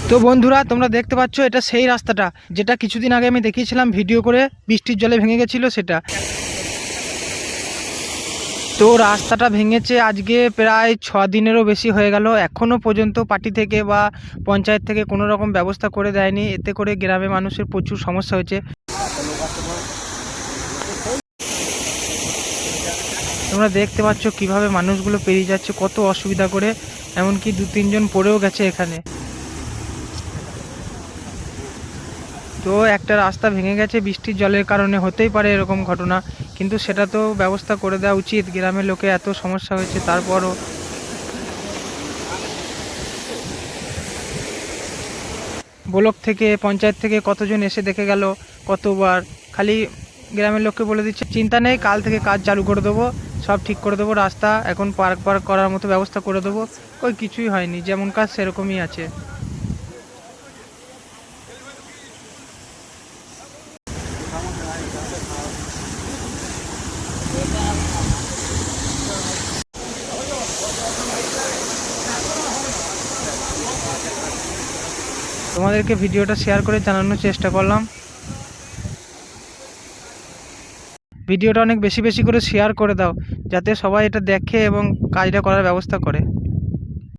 তো বন্ধুরা, তোমরা দেখতে পাচ্ছ এটা সেই রাস্তাটা যেটা কিছুদিন আগে আমি দেখিয়েছিলাম ভিডিও করে, বৃষ্টির জলে ভেঙে গেছিল সেটা। তো রাস্তাটা ভেঙেছে আজকে প্রায় 6 দিনেরও বেশি হয়ে গেল, এখনও পর্যন্ত পার্টি থেকে বা পঞ্চায়েত থেকে কোনো রকম ব্যবস্থা করে দেয়নি। এতে করে গ্রামে মানুষের প্রচুর সমস্যা হয়েছে। তোমরা দেখতে পাচ্ছ কিভাবে মানুষগুলো পেরিয়ে যাচ্ছে, কত অসুবিধা করে, এমনকি 2-3 জন পড়েও গেছে এখানে। তো একটা রাস্তা ভেঙে গেছে বৃষ্টির জলের কারণে, হতেই পারে এরকম ঘটনা, কিন্তু সেটা তো ব্যবস্থা করে দেওয়া উচিত। গ্রামের লোকে এত সমস্যা হয়েছে তারপরও। ব্লক থেকে পঞ্চায়েত থেকে কতজন এসে দেখে গেল, কতবার। খালি গ্রামের লোককে বলে দিচ্ছে চিন্তা নেই, কাল থেকে কাজ চালু করে দেবো, সব ঠিক করে দেবো, রাস্তা এখন পার্ক করার মতো ব্যবস্থা করে দেবো। ওই কিছুই হয়নি, যেমন কাজ সেরকমই আছে। তোমাদেরকে ভিডিওটা শেয়ার করে জানানোর চেষ্টা করলাম। ভিডিওটা অনেক বেশি বেশি করে শেয়ার করে দাও, যাতে সবাই এটা দেখে এবং কাজটা করার ব্যবস্থা করে।